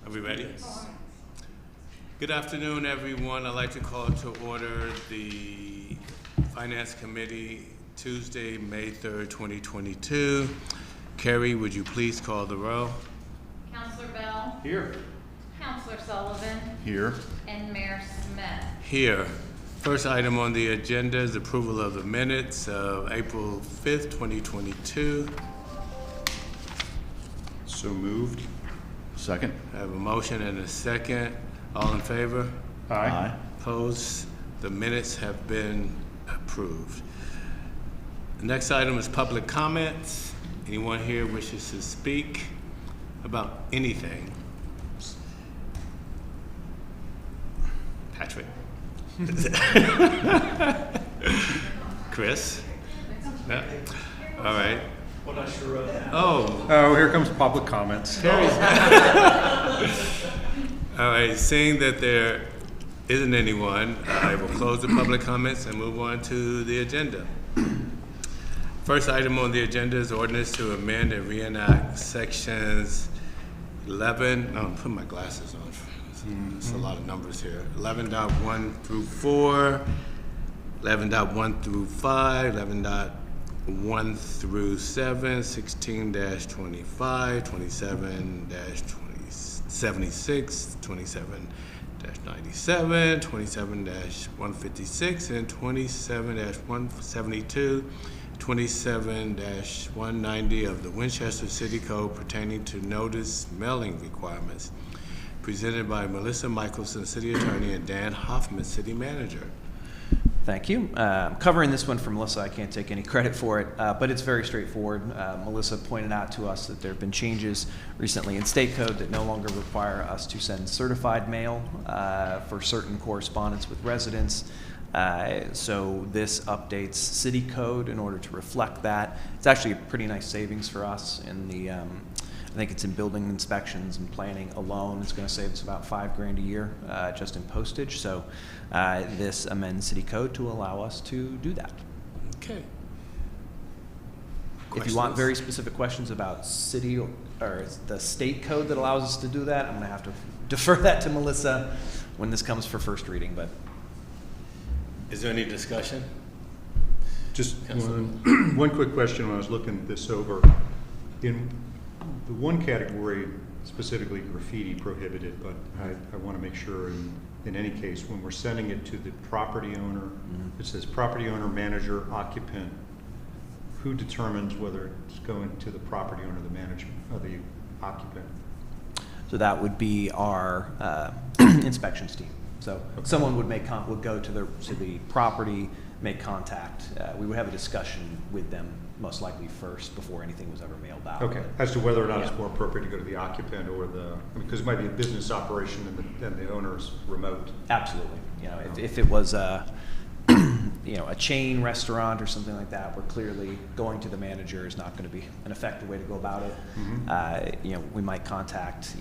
Are we ready? Good afternoon, everyone. I'd like to call to order the Finance Committee Tuesday, May 3rd, 2022. Carrie, would you please call the roll? Councilor Bell? Here. Councilor Sullivan? Here. And Mayor Smith? Here. First item on the agenda is approval of the minutes of April 5th, 2022. So moved. Second. I have a motion and a second. All in favor? Aye. Opposed? The minutes have been approved. The next item is public comments. Anyone here wishes to speak about anything? Patrick? Chris? No? All right. Oh, here comes public comments. All right, seeing that there isn't anyone, I will close the public comments and move on to the agenda. First item on the agenda is ordinance to amend and reenact sections 11, no, I'm putting my glasses on. There's a lot of numbers here. 11.1 through 4, 11.1 through 5, 11.1 through 7, 16-25, 27-76, 27-97, 27-156, and 27-172, 27-190 of the Winchester City Code pertaining to notice mailing requirements, presented by Melissa Michelson, City Attorney, and Dan Hoffman, City Manager. Thank you. Covering this one for Melissa, I can't take any credit for it, but it's very straightforward. Melissa pointed out to us that there have been changes recently in state code that no longer require us to send certified mail for certain correspondence with residents. So this updates city code in order to reflect that. It's actually a pretty nice savings for us in the I think it's in building inspections and planning alone. It's going to save us about $5,000 a year just in postage. So this amends city code to allow us to do that. Okay. If you want very specific questions about city or the state code that allows us to do that, I'm going to have to defer that to Melissa when this comes for first reading. But Is there any discussion? Just one quick question when I was looking this over. In the one category, specifically graffiti prohibited, but I want to make sure in any case, when we're sending it to the property owner, it says property owner, manager, occupant. Who determines whether it's going to the property owner, the management, or the occupant? so that would be our inspections team. So someone would go to the property, make contact. We would have a discussion with them most likely first before anything was ever mailed out. Okay, as to whether or not it's more appropriate to go to the occupant or because it might be a business operation and the owner's remote. Absolutely. If it was a chain restaurant or something like that, where clearly going to the manager is not going to be an effective way to go about it. We might contact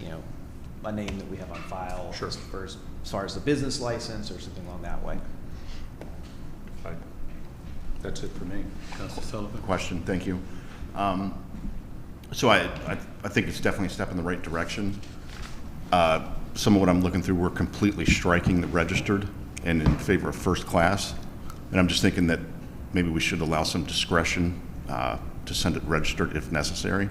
a name that we have on file. Sure. as far as the business license or something along that way. That's it for me. Councilor Sullivan? Question. Thank you. So I think it's definitely a step in the right direction. Some of what I'm looking through, we're completely striking the registered and in favor of first class. And I'm just thinking that maybe we should allow some discretion to send it registered if necessary.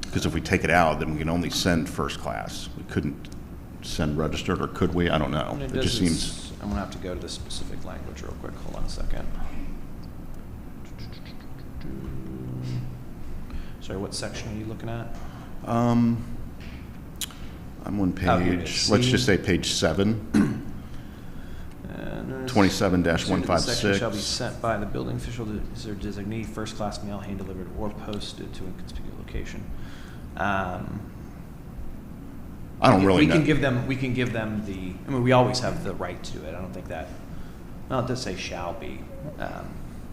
Because if we take it out, then we can only send first class. We couldn't send registered, or could we? I don't know. And It just seems. I'm going to have to go to the specific language real quick. Hold on a second. Sorry, what section are you looking at? I'm on here it page, is. let's just say page 7, 27-156. Section shall be sent by the building official to his or designee, first class mail, hand delivered or posted to a conspicuous location. I don't really know. We can give them the. I mean, we always have the right to do it. I don't think that. Well, it does say shall be.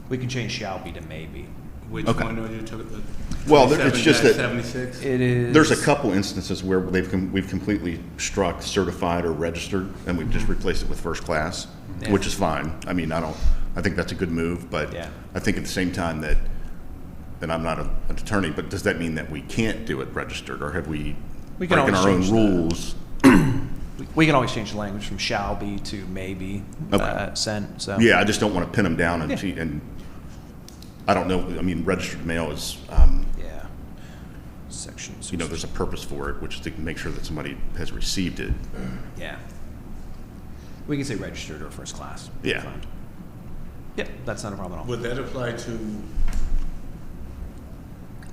We can change shall be to maybe. Which Okay. one are you talking about? Well, it's just that 76? It is. there's a couple instances where we've completely struck certified or registered, and we've just replaced it with first class, Yeah. which is fine. I mean, I think that's a good move, but Yeah. I think at the same time that, and I'm not an attorney, but does that mean that we can't do it registered, or have we We can breaking always our own change the- rules. We can always change the language from shall be to may be Okay. sent, so. Yeah, I just don't want to pin them down and, Yeah. and I don't know, I mean, registered mail is, Yeah. Sections. you know, there's a purpose for it, which is to make sure that somebody has received it. Yeah. We can say registered or first class. Yeah. Fine. Yep, that's not a problem at all. Would that apply to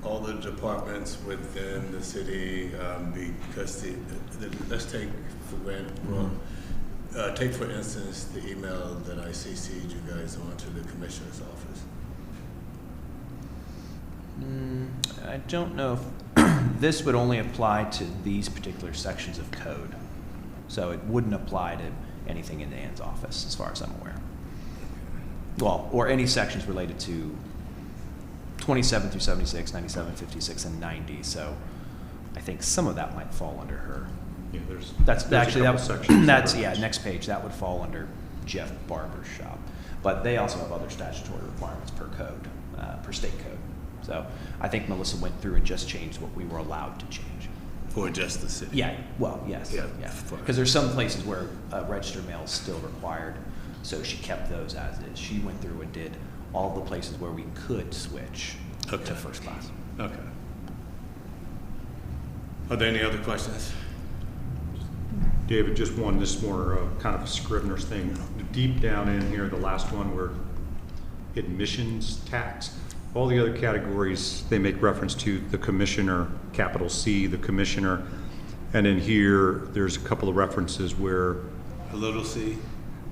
all the departments within the city? Because let's take for granted, well, take for instance the email that I CC'd you guys on to the commissioner's office. I don't know if, this would only apply to these particular sections of code. So it wouldn't apply to anything in Dan's office, as far as I'm aware. Well, or any sections related to 27 through 76, 97, 56, and 90. So I think some of that might fall under her. Yeah, there's That's a actually, couple sections that's, that are- yeah, next page, that would fall under Jeff Barber's shop. But they also have other statutory requirements per code, per state code. So I think Melissa went through and just changed what we were allowed to change. For just the city? Yeah, well, yes, Yeah, yeah. fine. Because there's some places where registered mail is still required, so she kept those as is. She went through and did all the places where we could switch Okay. to first class. Okay. Are there any other questions? David, just one, this more kind of a Scrivener's thing. Deep down in here, the last one where admissions tax, all the other categories, they make reference to the commissioner, capital C, the commissioner. And in here, there's a couple of references where, A little c?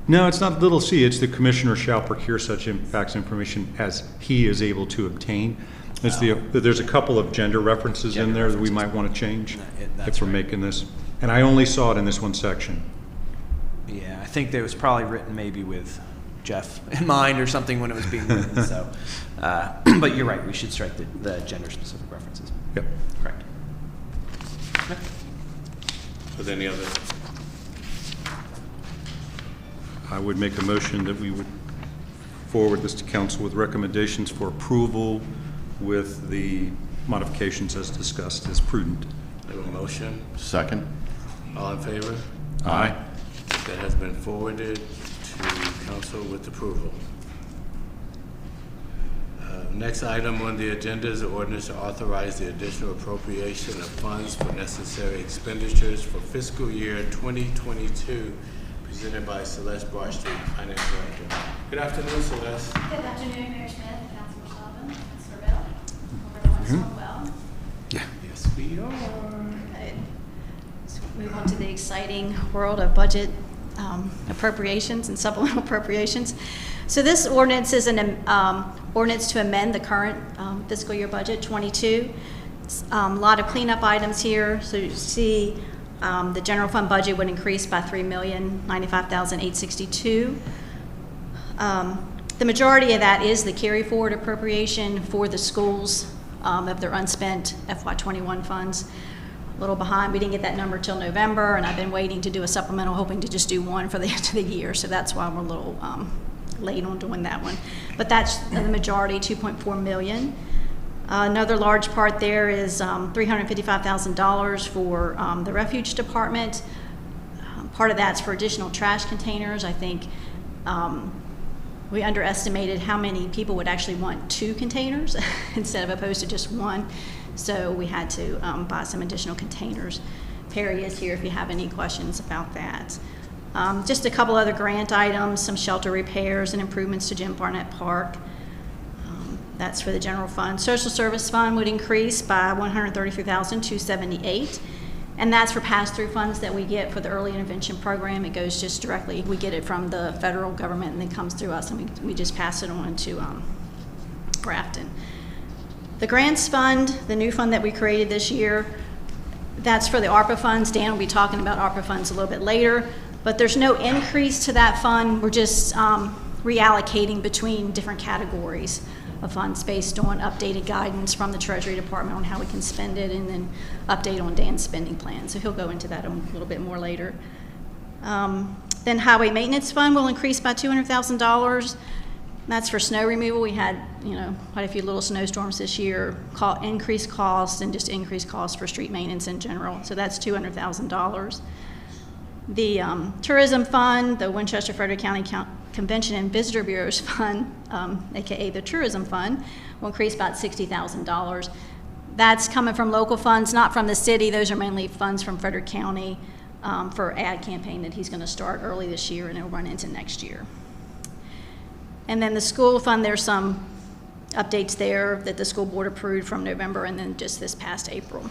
no, it's not little c, it's the commissioner shall procure such facts information as he is able to obtain. It's there's a couple of gender references in Gender there that we references. might want to change That's if we're right. making this. And I only saw it in this one section. Yeah, I think that was probably written maybe with Jeff in mind or something when it was being written, so. But you're right, we should strike the gender-specific references. Yep. Correct. Are there any other? I would make a motion that we would forward this to council with recommendations for approval with the modifications as discussed as prudent. We have a motion. Second? All in favor? Aye. That has been forwarded to council with approval. Next item on the agenda is the ordinance to authorize the additional appropriation of funds for necessary expenditures for fiscal year 2022, presented by Celeste Broadstreet, Finance Director. Good afternoon, Celeste. Good afternoon, Mayor Smith, Councilor Sullivan, Councilor Bell. Hope everyone's doing well. Yes, we are. Good. So move on to the exciting world of budget appropriations and supplemental appropriations. So this ordinance is an ordinance to amend the current fiscal year budget 22. A lot of cleanup items here. So you see the general fund budget would increase by $3,095,862. The majority of that is the carry forward appropriation for the schools of their unspent FY21 funds. A little behind, we didn't get that number till November, and I've been waiting to do a supplemental, hoping to just do one for the end of the year, so that's why we're a little late on doing that one. But that's the majority, $2.4 million. Another large part there is $355,000 for the refuge department. Part of that's for additional trash containers. I think we underestimated how many people would actually want 2 containers instead of opposed to just one. So we had to buy some additional containers. Perry is here if you have any questions about that. Just a couple other grant items, some shelter repairs and improvements to Jim Barnett Park. That's for the general fund. Social service fund would increase by $133,278. And that's for pass-through funds that we get for the early intervention program. It goes just directly, we get it from the federal government and then comes through us, and we just pass it on to Grafton. The grants fund, the new fund that we created this year, that's for the ARPA funds. Dan will be talking about ARPA funds a little bit later, but there's no increase to that fund. We're just reallocating between different categories of funds based on updated guidance from the Treasury Department on how we can spend it, and then update on Dan's spending plan. So he'll go into that a little bit more later. Then Highway Maintenance Fund will increase by $200,000. That's for snow removal. We had, quite a few little snowstorms this year, increased costs and just increased costs for street maintenance in general. So that's $200,000. The Tourism Fund, the Winchester Frederick County Convention and Visitor Bureau's Fund, AKA the Tourism Fund, will increase about $60,000. That's coming from local funds, not from the city. Those are mainly funds from Frederick County for ad campaign that he's going to start early this year and it'll run into next year. And then the school fund, there's some updates there that the school board approved from November and then just this past April.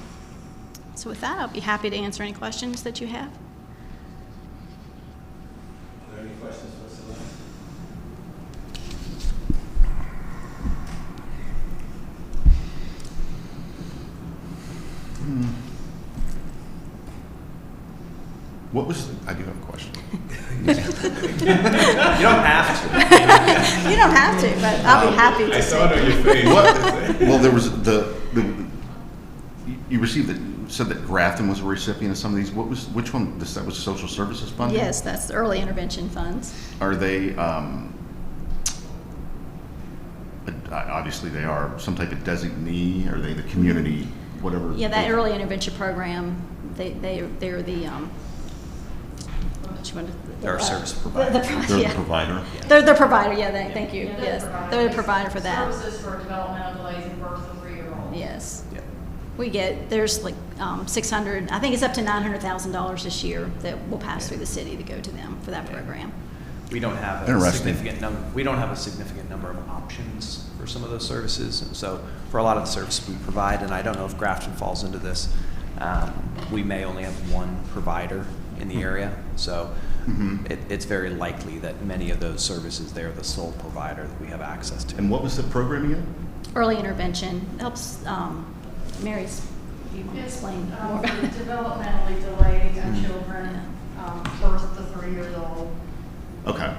So with that, I'll be happy to answer any questions that you have. Are there any questions for Celeste? What was, I do have a question. You don't have to. You don't have to, but I'll be happy to. I saw it on your face. Well, there was you received it, said that Grafton was a recipient of some of these. Which one, that was social services funding? Yes, that's the early intervention funds. Are they, obviously they are some type of designee, are they the community, whatever? Yeah, that early intervention program, they're the, They're a service provider. They're the provider? They're the provider, yeah, thank you, Yeah, yes. They're the provider for that. Services for developmental delays in birth of 3-year-olds. Yes. Yeah. There's like 600, I think it's up to $900,000 this year that will pass through the city to go to them for that program. We don't have a Interesting. significant number of options for some of those services. And so for a lot of the services we provide, and I don't know if Grafton falls into this, we may only have one provider in the area. So it's very likely that many of those services, they're the sole provider that we have access to. And what was the program again? Early intervention helps, Mary's, you want to explain more? Developmentally delayed children, birth to 3 years old. Okay.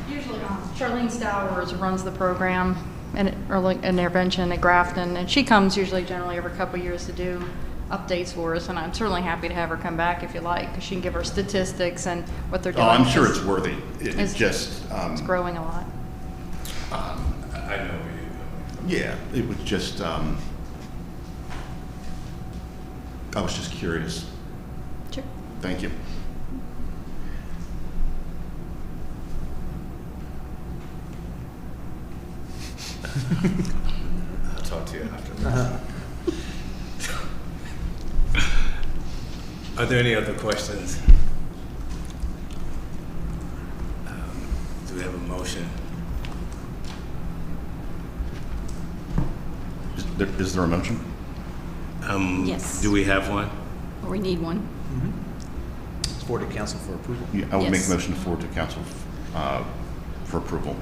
Usually, Charlene Stowers runs the program in early intervention at Grafton, and she comes usually generally every couple of years to do updates for us, and I'm certainly happy to have her come back if you like, because she can give her statistics and what they're doing. Oh, I'm sure it's worthy. It's just, it's growing a lot. I know where you're going. yeah, it was just, I was just curious. Sure. Thank you. I'll talk to you after. Are there any other questions? Do we have a motion? Is there a motion? Yes. Do we have one? Or we need one. It's forwarded to council for approval. Yeah, I would make Yes. a motion to forward to council for approval.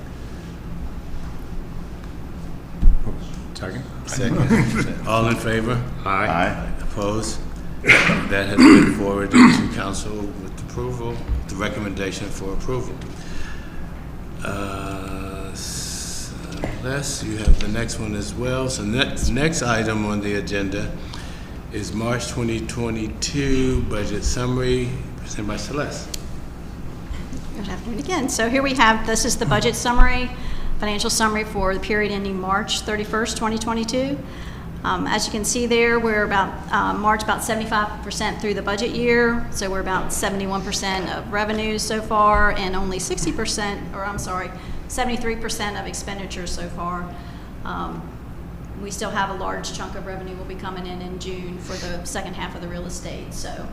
Second. All in favor? Aye. Opposed? That has been forwarded to council with approval, the recommendation for approval. Les, you have the next one as well. So next item on the agenda is March 2022 budget summary presented by Celeste. Good afternoon again. So here we have, this is the budget summary, financial summary for the period ending March 31st, 2022. As you can see there, we're about, March about 75% through the budget year, so we're about 71% of revenues so far, and only 73% of expenditures so far. We still have a large chunk of revenue will be coming in June for the second half of the real estate, so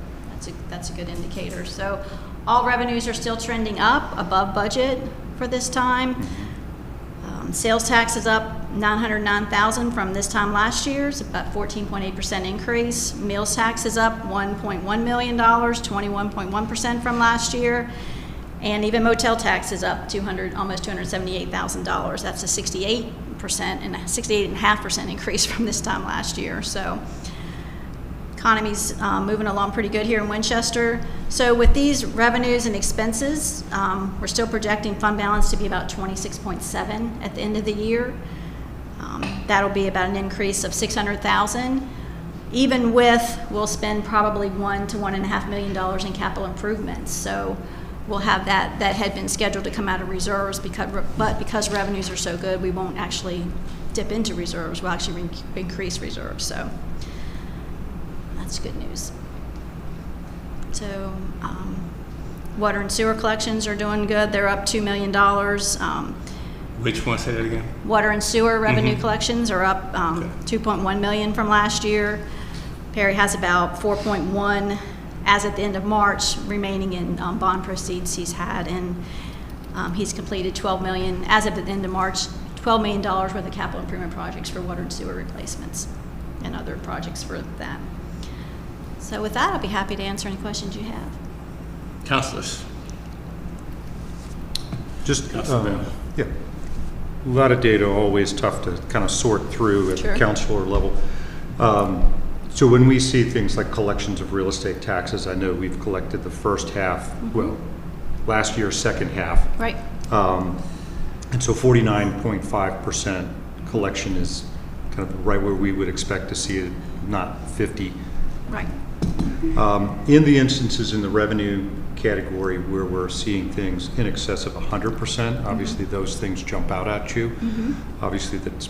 that's a good indicator. So all revenues are still trending up above budget for this time. Sales tax is up $909,000 from this time last year. It's about 14.8% increase. Meals tax is up $1.1 million, 21.1% from last year. And even motel tax is up almost $278,000. That's a 68% and 68.5% increase from this time last year. So economy's moving along pretty good here in Winchester. So with these revenues and expenses, we're still projecting fund balance to be about 26.7 at the end of the year. That'll be about an increase of 600,000. Even with, we'll spend probably $1 to $1.5 million in capital improvements. So we'll have that had been scheduled to come out of reserves, but because revenues are so good, we won't actually dip into reserves. We'll actually increase reserves, so that's good news. So water and sewer collections are doing good. They're up $2 million. Which one, say that again? Water and sewer revenue collections are up Okay. $2.1 million from last year. Perry has about 4.1 as at the end of March remaining in bond proceeds he's had, and he's completed $12 million as of the end of March, $12 million worth of capital improvement projects for water and sewer replacements and other projects for that. So with that, I'll be happy to answer any questions you have. Councilors? Just, Councilor Bell. yeah, a lot of data, always tough to kind of sort through at Sure. the councilor level. So when we see things like collections of real estate taxes, I know we've collected the first half, well, last year's second half. Right. And so 49.5% collection is kind of right where we would expect to see it, not 50. Right. In the instances in the revenue category where we're seeing things in excess of 100%, obviously those things jump out at you. Obviously that's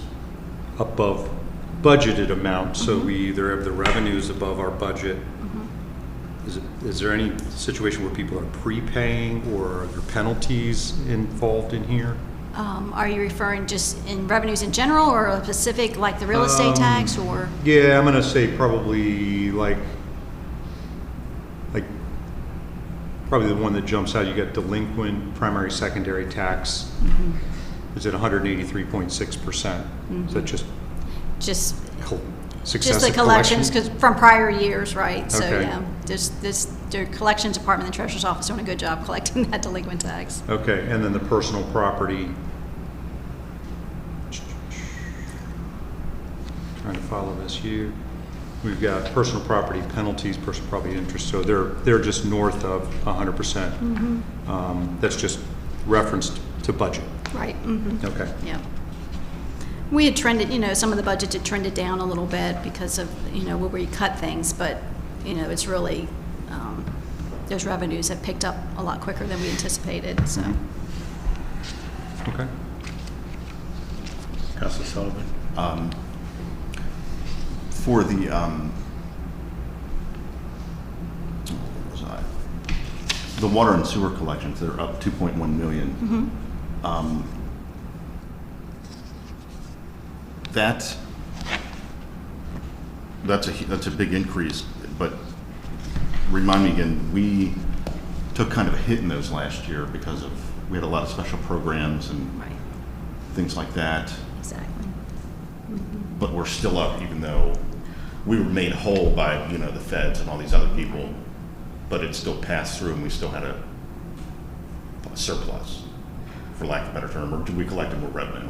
above budgeted amount, so we either have the revenues above our budget. Is there any situation where people are prepaying, or are there penalties involved in here? Are you referring just in revenues in general, or a specific, like the real estate tax, or? Yeah, I'm gonna say probably like probably the one that jumps out. You got delinquent primary, secondary tax. Is it 183.6%? Is that just Just successive the collections, because from prior years, right? So, Okay. yeah, the collections department, the treasurer's office doing a good job collecting that delinquent tax. Okay, and then the personal property. Trying to follow this here. We've got personal property penalties, personal property interest, so they're just north of 100%. That's just referenced to budget. Right, Okay. yeah. We had trended, some of the budgets had trended down a little bit because of, where we cut things, but, it's really, those revenues have picked up a lot quicker than we anticipated, so. Okay. Councilor Sullivan? For the, where was I? The water and sewer collections, they're up 2.1 million. That's a big increase, but remind me again, we took kind of a hit in those last year because we had a lot of special programs and Right, things like that, exactly. but we're still up even though we were made whole by, the feds and all these other people, but it still passed through and we still had a surplus, for lack of a better term, or we collected more revenue.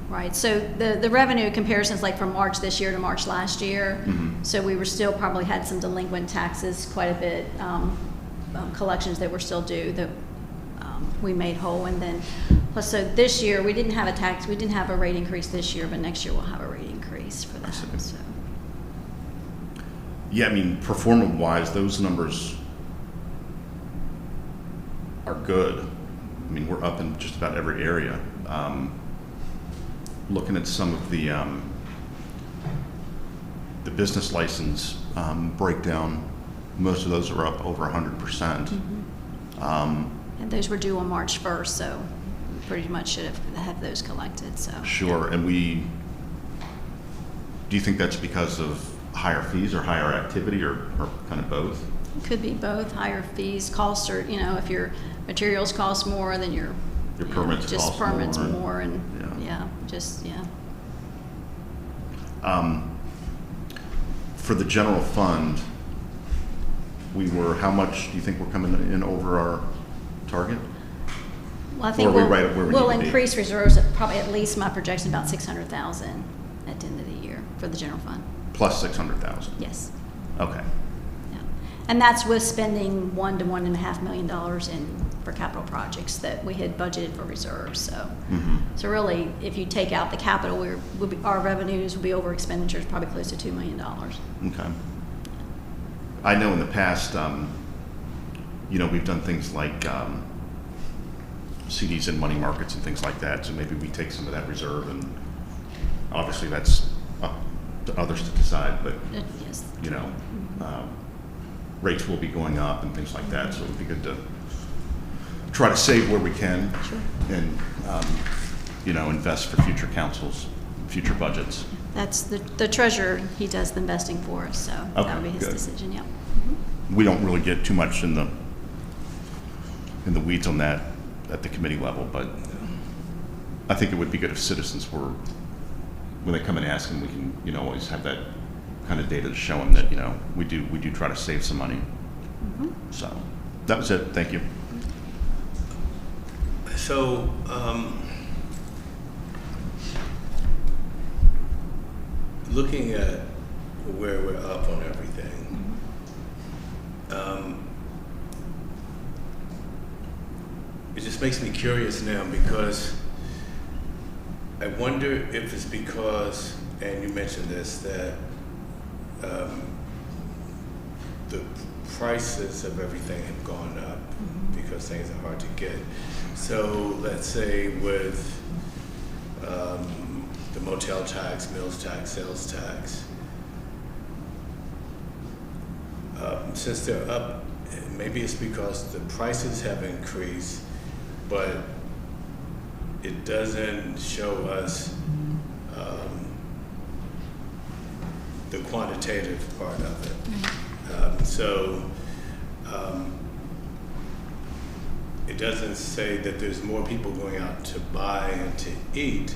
Right, so the revenue comparisons, like from March this year to March last year, so we were still probably had some delinquent taxes, quite a bit, collections that were still due that we made whole, and then, plus, so this year, we didn't have a rate increase this year, but next year we'll have a rate increase for that, so. Yeah, I mean, performance-wise, those numbers are good. I mean, we're up in just about every area. Looking at some of the business license breakdown, most of those are up over 100%. And those were due on March 1st, so we pretty much should have those collected, so. Sure, and do you think that's because of higher fees or higher activity or kind of both? It could be both, higher fees, costs, or, if your materials cost more, then your permits just cost permits more, more, and, yeah. yeah. For the general fund, how much do you think we're coming in over our target? Well, I think Or are we right at where we we'll need to be? increase reserves at probably, at least my projection, about 600,000 at the end of the year for the general fund. Plus 600,000? Yes. Okay. Yeah. And that's with spending $1 to $1.5 million for capital projects that we had budgeted for reserves, so. So really, if you take out the capital, our revenues will be over expenditures, probably close to $2 million. Okay. I know in the past, we've done things like CDs in money markets and things like that, so maybe we take some of that reserve, and obviously that's up to others to decide, but, Yes. you know, rates will be going up and things like that, so it would be good to try to save where we can. Sure. And, you know, invest for future councils, future budgets. That's the treasurer, he does the investing for us, so that Okay, would be his good. decision, yeah. We don't really get too much in the weeds on that at the committee level, but I think it would be good if citizens were, when they come and ask them, we can, you know, always have that kind of data to show them that, you know, we do try to save some money. So that was it. Thank you. So, looking at where we're up on everything, it just makes me curious now, because I wonder if it's because, and you mentioned this, that the prices of everything have gone up because things are hard to get. So let's say with the motel tax, mills tax, sales tax, since they're up, maybe it's because the prices have increased, but it doesn't show us the quantitative part of it. So it doesn't say that there's more people going out to buy and to eat.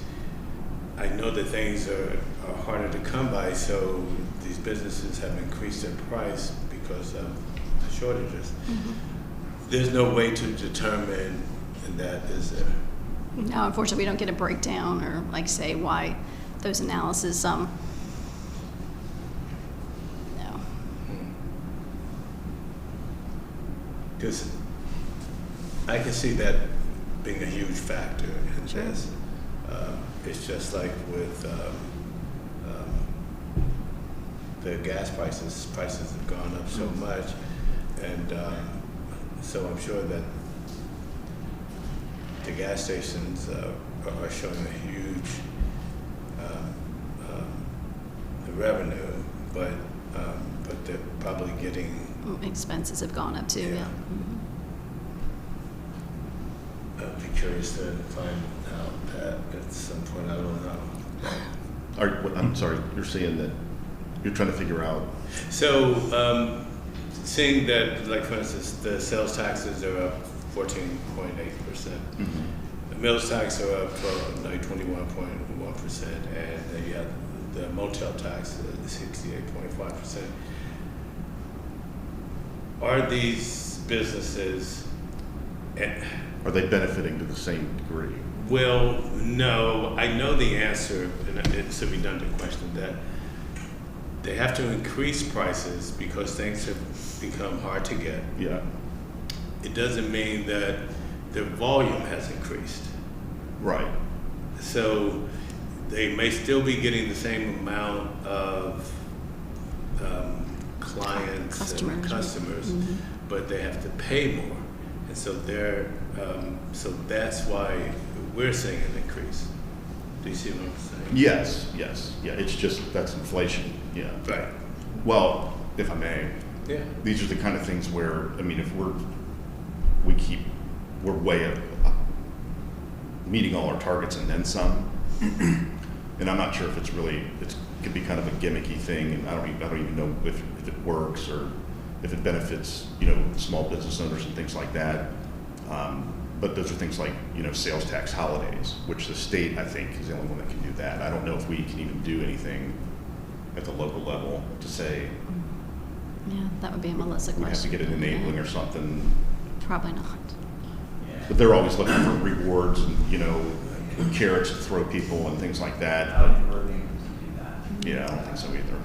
I know that things are harder to come by, so these businesses have increased their price because of the shortages. There's no way to determine that, is there? No, unfortunately, we don't get a breakdown or like say why those analysis, no. Because I can see that being a huge factor in Sure. this. It's just like with the gas prices. Prices have gone up so much, and so I'm sure that the gas stations are showing a huge revenue, but they're probably getting. Expenses have gone up too, Yeah. yeah. I'd be curious to find out that at some point. I don't know. I'm sorry, you're saying that you're trying to figure out. So, seeing that, like for instance, the sales taxes are up 14.8%. The mills tax are up 21.1%, and you have the motel tax, 68.5%. Are these businesses? Are they benefiting to the same degree? Well, no. I know the answer, and it's a redundant question, that they have to increase prices because things have become hard to get. Yeah. It doesn't mean that their volume has increased. Right. So they may still be getting the same amount of clients and customers, but they have to pay more. And so so that's why we're seeing an increase. Do you see what I'm saying? Yes, yeah, it's just, that's inflation, yeah. Right. Well, if I may, Yeah. these are the kind of things where, I mean, if we're way up, meeting all our targets and then some, and I'm not sure if it could be kind of a gimmicky thing, and I don't even know if it works or if it benefits, you know, small business owners and things like that. But those are things like, you know, sales tax holidays, which the state, I think, is the only one that can do that. I don't know if we can even do anything at the local level to say Yeah, that would be a Melissa we have to question. get it enabling or something. Probably not. But they're always looking for rewards and, you know, carrots to throw people and things like that. Yeah, I don't think so either.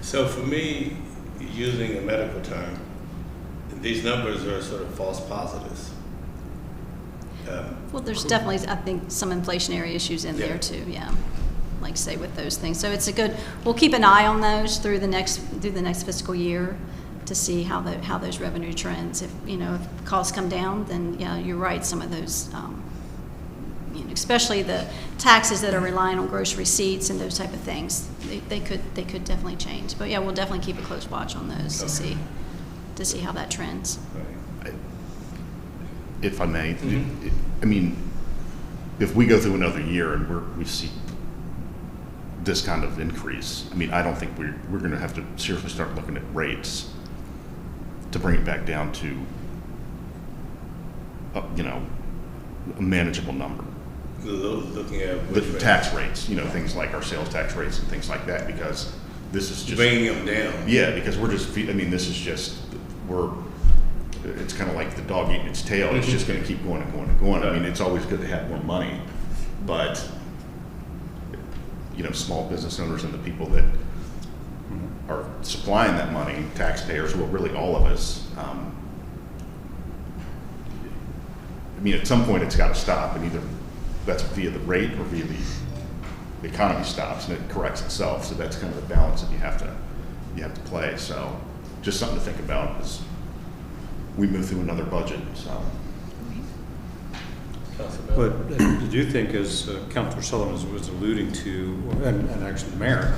So for me, using a medical term, these numbers are sort of false positives. Well, there's definitely, I think, some inflationary issues in Yeah. there too, yeah. Like say with those things. So it's we'll keep an eye on those through the next fiscal year. to see how those revenue trends. If, if costs come down, then, yeah, you're right, some of those, especially the taxes that are relying on gross receipts and those type of things, they could definitely change. But yeah, we'll definitely keep a close watch on those to see how that trends. If I may, I mean, if we go through another year and we see this kind of increase, I mean, I don't think we're going to have to seriously start looking at rates to bring it back down to, a manageable number. Looking at The tax rates, things like our sales tax rates and things like that, because this is just bringing them down. Yeah, because this is just it's kind of like the dog eating its tail. It's just going to keep going and going and going. I mean, it's always good to have more money, but small business owners and the people that are supplying that money, taxpayers, well, really all of us. I mean, at some point it's got to stop, and either that's via the rate or via the economy stops and it corrects itself. So that's kind of the balance that you have to play. So just something to think about as we move through another budget. So. But I do think, as Councilor Sullivan was alluding to, and actually the mayor,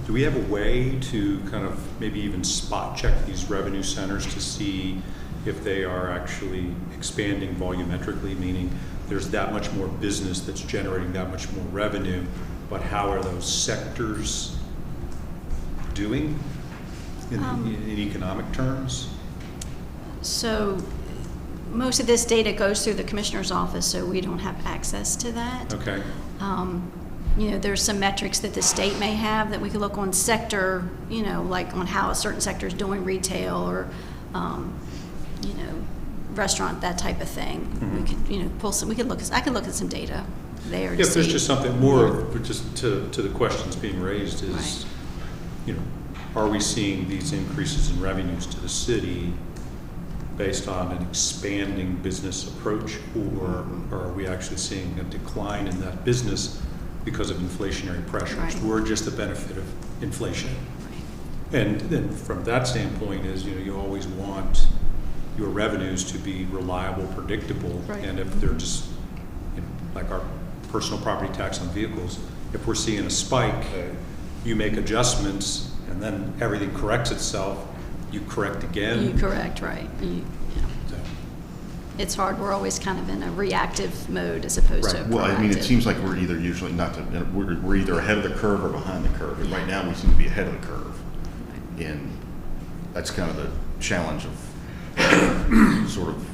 do we have a way to kind of maybe even spot check these revenue centers to see if they are actually expanding volumetrically, meaning there's that much more business that's generating that much more revenue, but how are those sectors doing in economic terms? So most of this data goes through the commissioner's office, so we don't have access to that. Okay. There's some metrics that the state may have that we could look on sector, like on how a certain sector is doing, retail or, restaurant, that type of thing. Mm-hmm. We could, pull some. I could look at some data there. If there's just something more, just to the questions being raised is, Right. Are we seeing these increases in revenues to the city based on an expanding business approach, or are we actually seeing a decline in that business because of inflationary pressures, Right. or just the benefit of inflation? Right. And then from that standpoint is, you always want your revenues to be reliable, predictable, Right. and if they're just, like our personal property tax on vehicles, if we're seeing a spike, you make adjustments, and then everything corrects itself, you correct again. You correct, right. So, It's hard. We're always kind of in a reactive mode as opposed to a Right. proactive. Well, I mean, it seems like we're either usually we're either ahead of the curve or behind the curve. And right now, we seem to be ahead of the curve, and that's kind of the challenge of sort of,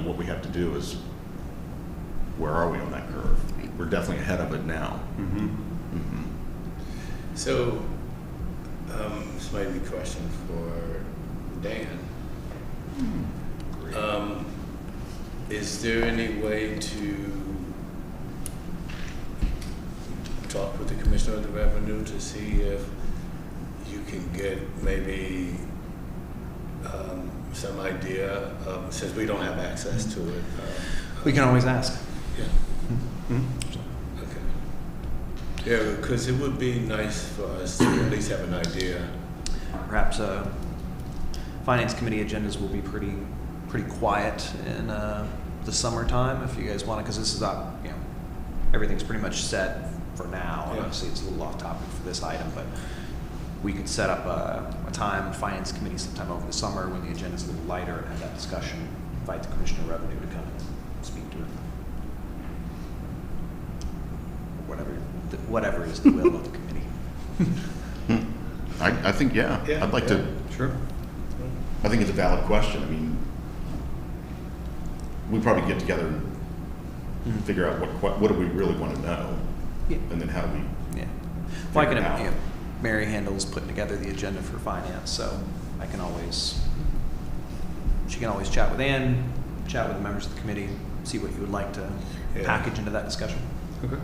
what we have to do is, where are we on that curve? Right. We're definitely ahead of it now. So, this might be a question for Dan. Is there any way to talk with the Commissioner of the Revenue to see if you can get maybe some idea of, since we don't have access to it? We can always ask. Yeah. Okay. Yeah, because it would be nice for us to at least have an idea. Perhaps finance committee agendas will be pretty quiet in the summertime if you guys want to, because this is everything's pretty much set for now. Yeah. Obviously, it's a little off topic for this item, but we could set up a time, finance committee, sometime over the summer when the agenda's a little lighter, and have that discussion. Invite the Commissioner of Revenue to come and speak to it. Whatever is the will of the committee. I think, yeah. I'd like to. Sure. I think it's a valid question. I mean, we probably get together and figure out what do we really want to know, Yeah. and then how do we. Yeah. Well, I figure it out. can. Mary handles putting together the agenda for finance, so I can always. She can always chat with Ann, chat with the members of the committee, see what you would like to package into that discussion. Okay.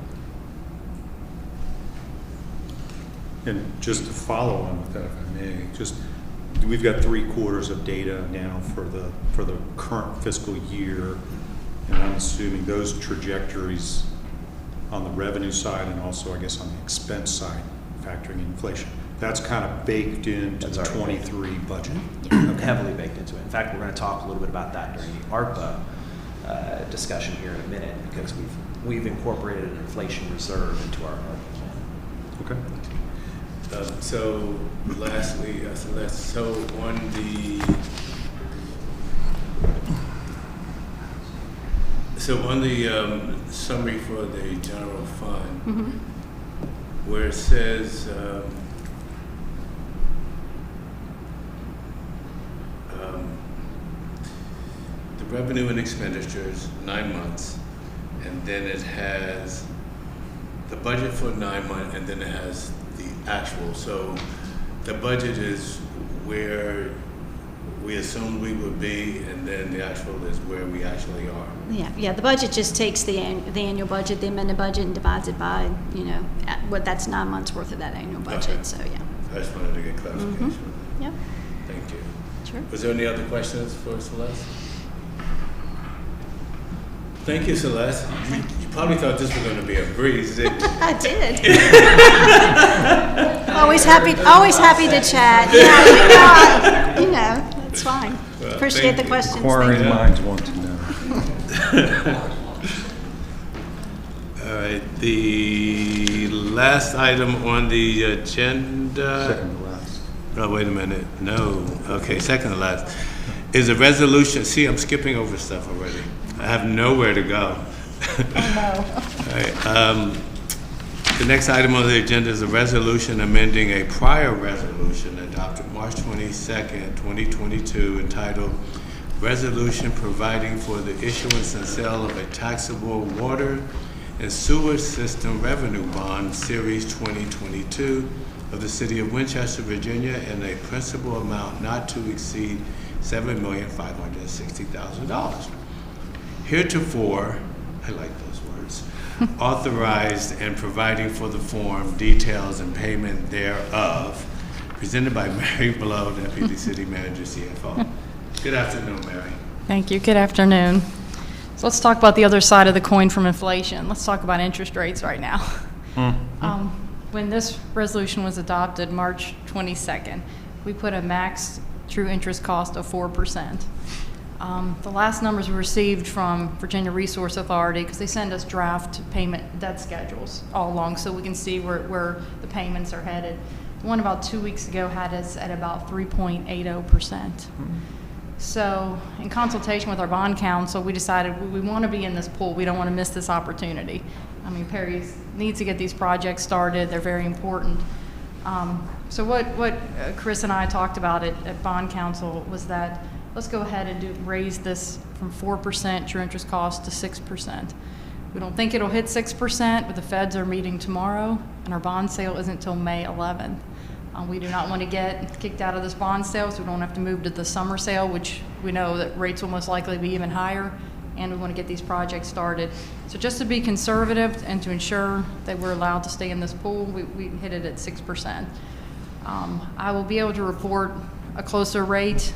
And just to follow on with that, if I may, we've got 3 quarters of data now for the current fiscal year, and I'm assuming those trajectories on the revenue side and also, I guess, on the expense side, factoring in inflation, That's kind of baked into That's the already 23 budget. Heavily baked into it. In fact, we're going to talk a little bit about that during the ARPA discussion here in a minute, because we've incorporated an inflation reserve into our ARPA plan. Okay. So lastly, so on the summary for the general fund, where it says the revenue and expenditures 9 months, and then it has the budget for 9 months, and then it has the actual. So the budget is where we assumed we would be, and then the actual is where we actually are. Yeah, the budget just takes the annual budget, the amended budget, and divides it by, what that's 9 months worth of that annual budget, Okay. so, yeah. I just wanted to get clarification. Yep, Thank you. sure. Was there any other questions for Celeste? Thank you, Celeste. You probably thought this was going to be a breeze. I did. always happy to chat. Yeah, it's fine. Well, Appreciate thank the you. questions. Inquiring Thank you. minds want to know. All right, the last item on the agenda. Second to last. Oh, wait a minute. No. Okay, second to last. Is a resolution. See, I'm skipping over stuff already. I have nowhere to go. Oh, no. All right, the next item on the agenda is a resolution amending a prior resolution adopted March 22nd, 2022, entitled Resolution Providing for the Issuance and Sale of a Taxable Water and Sewer System Revenue Bond, Series 2022, of the City of Winchester, Virginia, in a principal amount not to exceed $7,560,000. Heretofore, I like those words, authorized and providing for the form, details, and payment thereof, presented by Mary Blow, Deputy City Manager, CFO. Good afternoon, Mary. Thank you. Good afternoon. So let's talk about the other side of the coin from inflation. Let's talk about interest rates right now. When this resolution was adopted, March 22nd, we put a max true interest cost of 4%. The last numbers we received from Virginia Resource Authority, because they send us draft payment debt schedules all along so we can see where the payments are headed. The one about 2 weeks ago had us at about 3.80%. So in consultation with our bond counsel, we decided we want to be in this pool. We don't want to miss this opportunity. I mean, Perry needs to get these projects started. They're very important. So what Chris and I talked about at bond counsel was that let's go ahead and raise this from 4% true interest cost to 6%. We don't think it'll hit 6%, but the feds are meeting tomorrow, and our bond sale isn't until May 11th. We do not want to get kicked out of this bond sale, so we don't have to move to the summer sale, which we know that rates will most likely be even higher, and we want to get these projects started. So just to be conservative and to ensure that we're allowed to stay in this pool, we hit it at 6%. I will be able to report a closer rate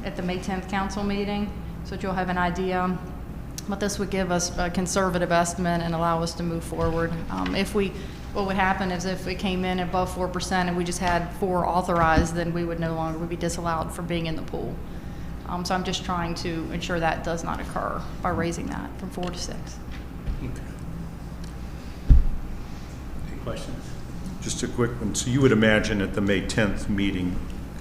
at the May 10th council meeting, so that you'll have an idea. But this would give us a conservative estimate and allow us to move forward. What would happen is if it came in above 4% and we just had 4 authorized, then we would no longer be disallowed from being in the pool. So I'm just trying to ensure that does not occur by raising that from 4 to 6. Okay. Any questions? Just a quick one. So you would imagine at the May 10th meeting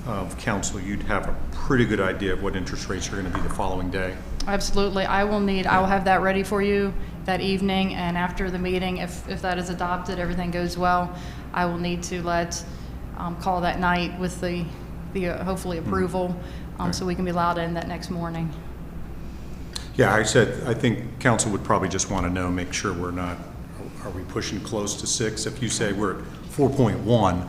of council, you'd have a pretty good idea of what interest rates are going to be the following day? Absolutely. I will have that ready for you that evening, and after the meeting, if that is adopted, everything goes well, I will need to call that night with the hopefully approval, so we can be allowed in that next morning. Yeah, I think council would probably just want to know, make sure are we pushing close to 6? If you say we're at 4.1,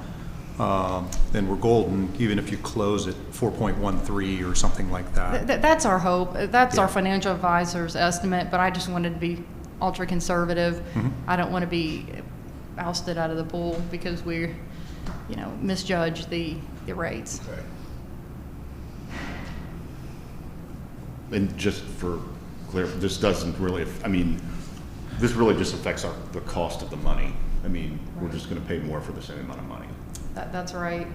then we're golden, even if you close at 4.13 or something like that. That's our hope. That's Yeah. our financial advisor's estimate, but I just wanted to be ultra conservative. I don't want to be ousted out of the pool because we misjudge the rates. Okay. And just for clarity, this doesn't really, this really just affects the cost of the money. I mean, we're just going to pay more for the same amount of money. That's right.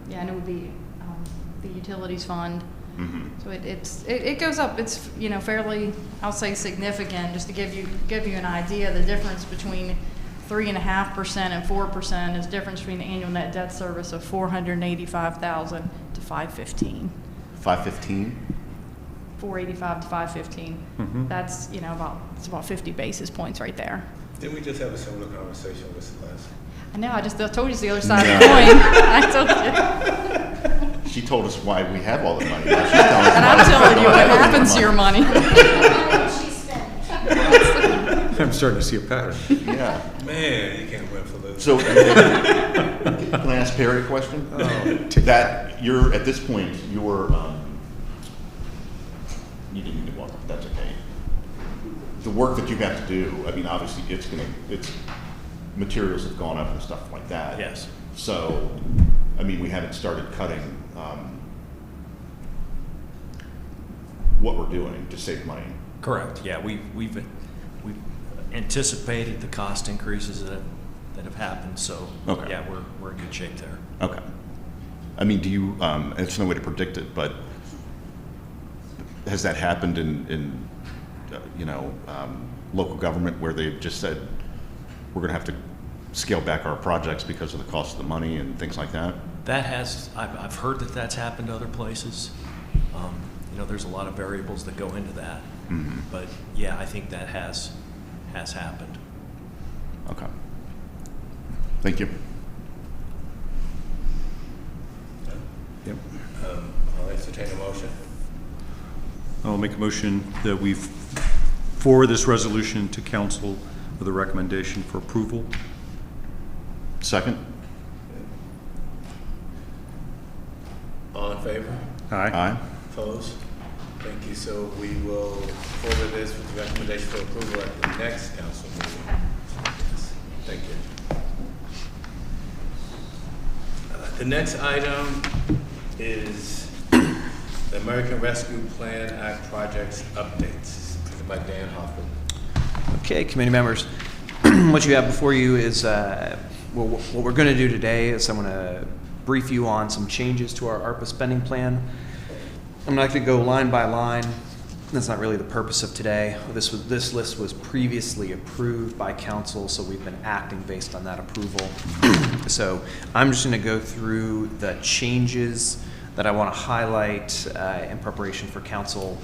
Yeah, and it would be the utilities fund. So it goes up. It's, you know, fairly, I'll say, significant. Just to give you an idea, the difference between 3.5% and 4% is difference between the annual net debt service of $485,000 to $515. 515? 485 to 515. That's, you know, it's about 50 basis points right there. Didn't we just have a similar conversation with Celeste? I know. I told you it's the other side of the coin. I told you. She told us why we have all the money. Now she's telling us And why I'm we telling you don't what have any happens to your money. I'm starting to see a pattern. Yeah. Man, you can't win for this. So, can I ask Perry a question? That you're, at this point, you're, you didn't need to walk, that's okay. The work that you have to do, I mean, obviously, it's materials have gone up and stuff like that. Yes. So, I mean, we haven't started cutting what we're doing to save money. Correct. Yeah, we've anticipated the cost increases that have happened. So Okay. yeah, we're in good shape there. Okay. I mean, do you? It's no way to predict it, but has that happened in local government where they've just said we're going to have to scale back our projects because of the cost of the money and things like that? That has, I've heard that that's happened to other places. There's a lot of variables that go into that. But yeah, I think that has happened. Okay. Thank you. Yep. I'll entertain a motion. I'll make a motion that we forward this resolution to council with a recommendation for approval. Second? All in favor? Aye. Aye. Opposed? Thank you. So we will forward this with the recommendation for approval at the next council meeting. Yes. Thank you. The next item is the American Rescue Plan Act projects updates, presented by Dan Hoffman. Okay, committee members, what you have before you is what we're going to do today is I'm going to brief you on some changes to our ARPA spending plan. I'm not going to go line by line. That's not really the purpose of today. This list was previously approved by council, so we've been acting based on that approval. So I'm just going to go through the changes that I want to highlight in preparation for council,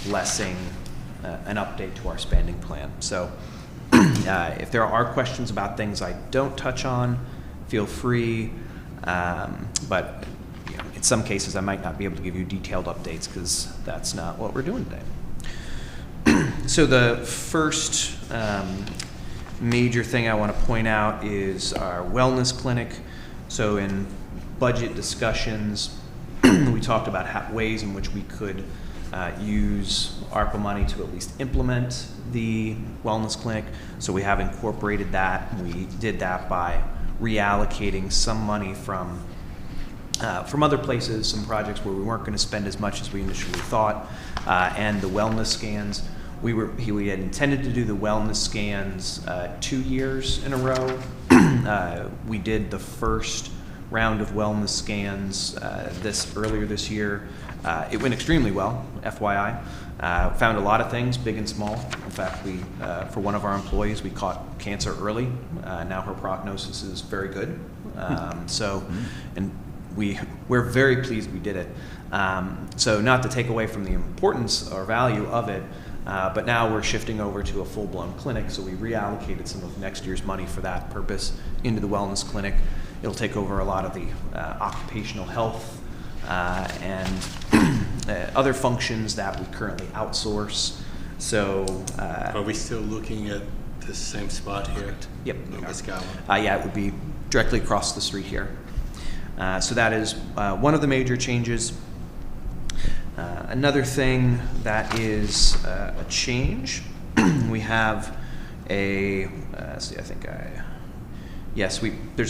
blessing an update to our spending plan. So if there are questions about things I don't touch on, feel free. But in some cases, I might not be able to give you detailed updates because that's not what we're doing today. So the first major thing I want to point out is our wellness clinic. So in budget discussions, we talked about ways in which we could use ARPA money to at least implement the wellness clinic. So we have incorporated that. We did that by reallocating some money from other places, some projects where we weren't going to spend as much as we initially thought, and the wellness scans. We had intended to do the wellness scans 2 years in a row. We did the first round of wellness scans earlier this year. It went extremely well, FYI. Found a lot of things, big and small. In fact, for one of our employees, we caught cancer early. Now her prognosis is very good. And we're very pleased we did it. So not to take away from the importance or value of it, but now we're shifting over to a full-blown clinic, so we reallocated some of next year's money for that purpose into the wellness clinic. It'll take over a lot of the occupational health and other functions that we currently outsource. So Are we still looking at the same spot here? Yep. Yeah, it would be directly across the street here. So that is one of the major changes. Another thing that is a change, we have there's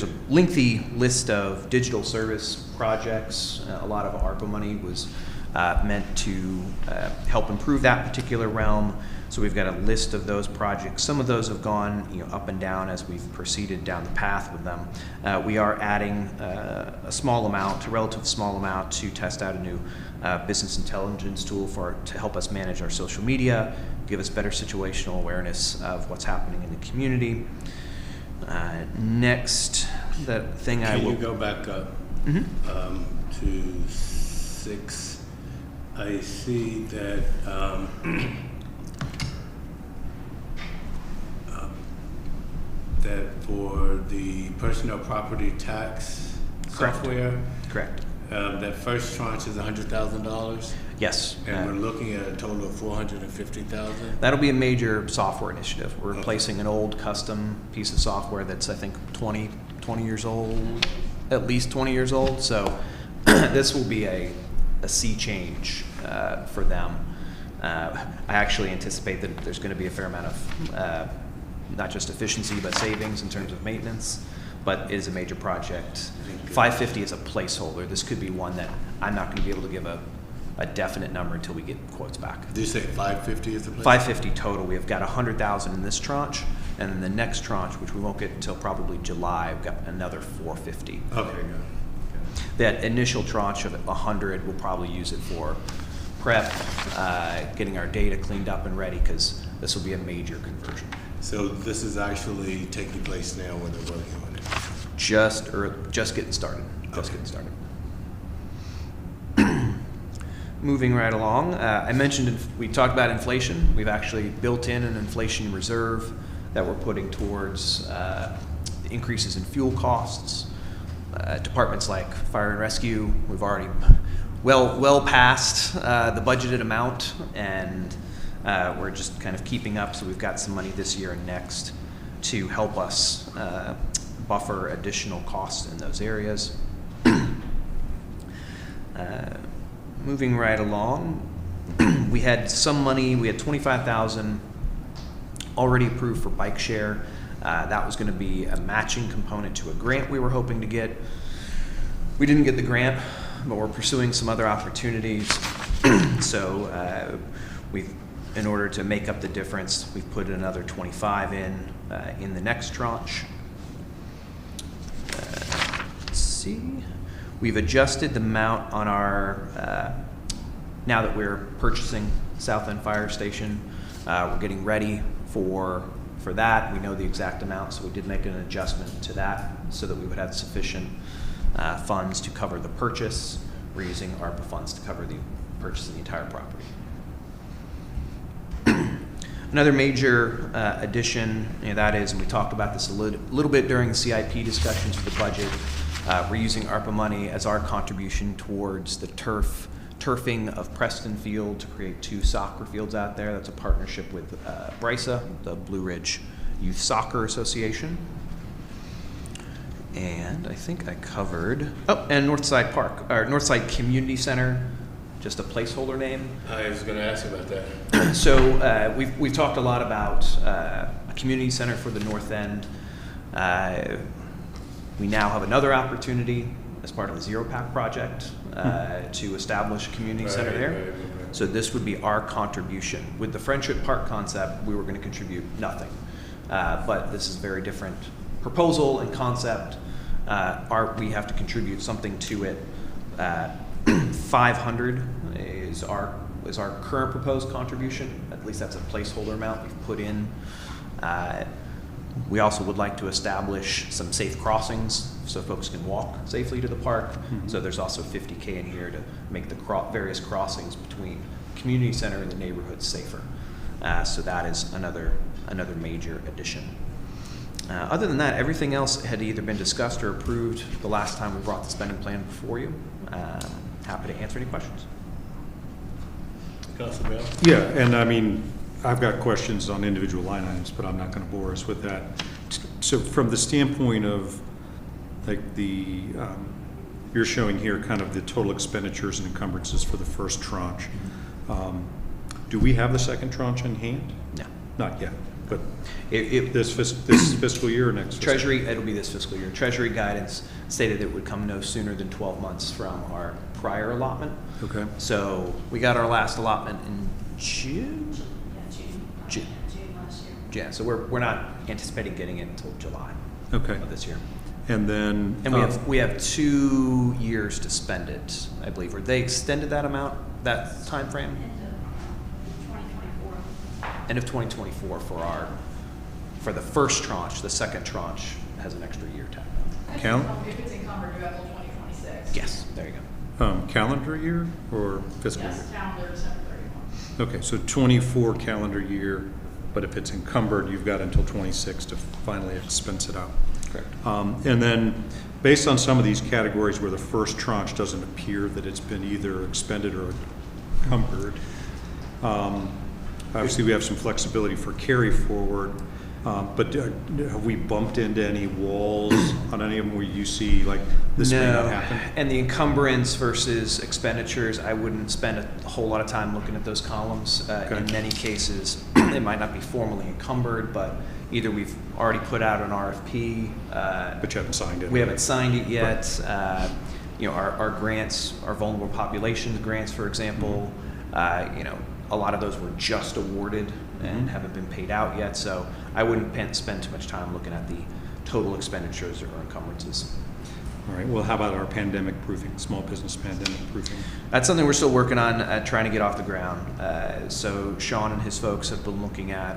a lengthy list of digital service projects. A lot of ARPA money was meant to help improve that particular realm. So we've got a list of those projects. Some of those have gone, up and down as we've proceeded down the path with them. We are adding a relative small amount, to test out a new business intelligence tool to help us manage our social media, give us better situational awareness of what's happening in the community. Next, that thing I Can will. you go back up to 6? I see that that for the personal property tax Correct. software, Correct. that first tranche is $100,000, Yes. and we're looking at a total of $450,000. That'll be a major software initiative. We're replacing an old custom piece of software that's, I think, 20 years old, at least 20 years old. So this will be a sea change for them. I actually anticipate that there's going to be a fair amount of not just efficiency, but savings in terms of maintenance, but it is a major project. 550 is a placeholder. This could be one that I'm not going to be able to give a definite number until we get quotes back. Did you say 550 is the place? 550 total. We've got 100,000 in this tranche, and then the next tranche, which we won't get until probably July, we've got another 450. Okay, good. That initial tranche of 100, we'll probably use it for prep, getting our data cleaned up and ready, because this will be a major conversion. So this is actually taking place now when they're working on it. Just getting started. Just Okay. getting started. Moving right along, I mentioned we talked about inflation. We've actually built in an inflation reserve that we're putting towards increases in fuel costs. Departments like fire and rescue, we've already well past the budgeted amount, and we're just kind of keeping up. So we've got some money this year and next to help us buffer additional costs in those areas. Moving right along, we had some money. We had $25,000 already approved for Bikeshare. That was going to be a matching component to a grant we were hoping to get. We didn't get the grant, but we're pursuing some other opportunities. So in order to make up the difference, we've put another 25 in the next tranche. Let's see. We've adjusted the amount on our, now that we're purchasing South End Fire Station, we're getting ready for that. We know the exact amount, so we did make an adjustment to that so that we would have sufficient funds to cover the purchase. We're using ARPA funds to cover the purchase of the entire property. Another major addition, that is, and we talked about this a little bit during the CIP discussions for the budget, we're using ARPA money as our contribution towards the turfing of Preston Field to create 2 soccer fields out there. That's a partnership with BRISA, the Blue Ridge Youth Soccer Association. And I think I covered, and Northside Park, or Northside Community Center, just a placeholder name. I was going to ask you about that. So we've talked a lot about a community center for the North End. We now have another opportunity as part of the Zero Pack project to establish a community center there. Right. So this would be our contribution. With the Friendship Park concept, we were going to contribute nothing. But this is a very different proposal and concept. We have to contribute something to it. 500 is our current proposed contribution. At least that's a placeholder amount we've put in. We also would like to establish some safe crossings so folks can walk safely to the park. Mm-hmm. So there's also $50K in here to make the various crossings between the community center and the neighborhood safer. So that is another major addition. Other than that, everything else had either been discussed or approved the last time we brought the spending plan before you. Happy to answer any questions. Councilor Bell? Yeah, and I mean, I've got questions on individual line items, but I'm not going to bore us with that. So from the standpoint of like you're showing here kind of the total expenditures and encumbrances for the first tranche. Do we have the second tranche in hand? No. Not yet, but This this fiscal year or next fiscal Treasury, it'll be this fiscal year. Treasury guidance stated it would come no sooner than 12 months from our prior allotment. Okay. So we got our last allotment in June. June. June last year. Yeah, so we're not anticipating getting it until July Okay. of this year. And then. And we have 2 years to spend it, I believe. Or they extended that amount, that time frame? End of 2024. End of 2024 for the first tranche. The second tranche has an extra year tacked on. If it's encumbered, you have till 2026. Yes, there you go. Calendar year or fiscal year? Yes, calendar December 31. Okay, so 24 calendar year, but if it's encumbered, you've got until 26 to finally expense it out. Correct. And then, based on some of these categories where the first tranche doesn't appear that it's been either expended or encumbered, obviously we have some flexibility for carry forward, but have we bumped into any walls on any of them where you see like this may not happen? And the encumbrance versus expenditures, I wouldn't spend a whole lot of time looking at those columns. Okay. In many cases, it might not be formally encumbered, but either we've already put out an RFP. But you haven't signed it. We haven't signed it yet. Our grants, our vulnerable populations grants, for example, a lot of those were just awarded and haven't been paid out yet. So I wouldn't spend too much time looking at the total expenditures or encumbrances. All right, well, how about our pandemic proofing, small business pandemic proofing? That's something we're still working on, trying to get off the ground. So Sean and his folks have been looking at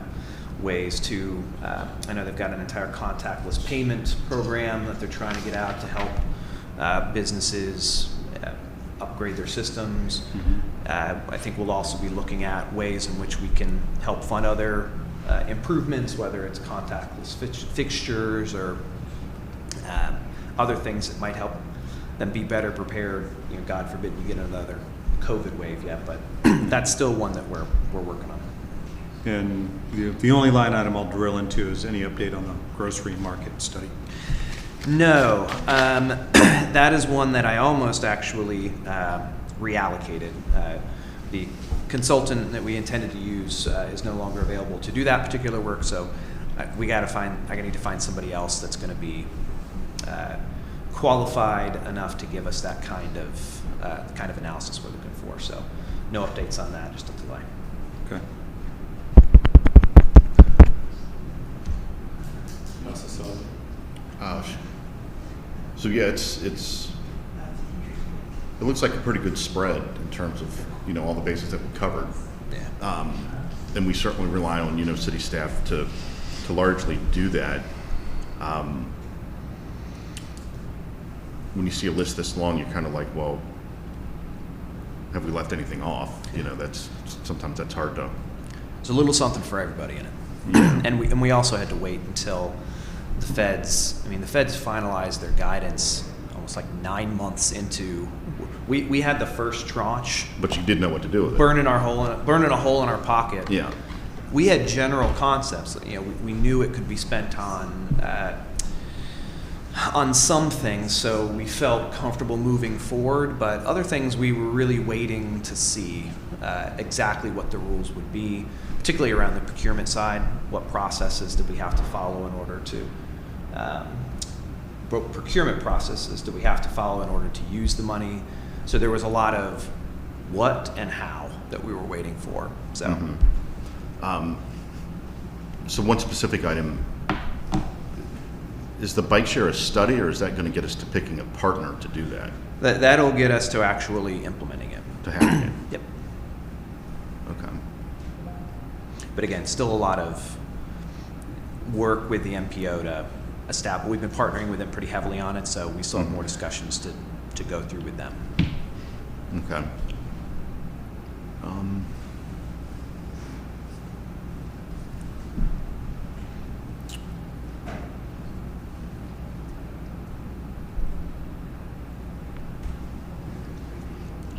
ways to, I know they've got an entire contactless payment program that they're trying to get out to help businesses upgrade their systems. I think we'll also be looking at ways in which we can help fund other improvements, whether it's contactless fixtures or other things that might help them be better prepared. God forbid we get another COVID wave yet, but that's still one that we're working on. And the only line item I'll drill into is any update on the grocery market study. No, that is one that I almost actually reallocated. The consultant that we intended to use is no longer available to do that particular work, so I need to find somebody else that's going to be qualified enough to give us that kind of analysis we're looking for. So no updates on that, just a delay. Okay. So yeah, it looks like a pretty good spread in terms of all the bases that we covered. Yeah. And we certainly rely on city staff to largely do that. When you see a list this long, you're kind of like, well, have we left anything off? Sometimes that's hard to. There's a little something for everybody in it. Yeah. And we also had to wait until the feds finalized their guidance almost like 9 months into. We had the first tranche. But you did know what to do with it. Burning a hole in our pocket. Yeah. We had general concepts. We knew it could be spent on some things, so we felt comfortable moving forward. But other things, we were really waiting to see exactly what the rules would be, particularly around the procurement side. What processes did we have to follow in order to what procurement processes do we have to follow in order to use the money? So there was a lot of what and how that we were waiting for. So, so one specific item. Is the Bikeshare a study, or is that going to get us to picking a partner to do that? That'll get us to actually implementing it. To having it? Yep. Okay. But again, still a lot of work with the MPO to establish. We've been partnering with them pretty heavily on it, so we still have more discussions to go through with them. Okay.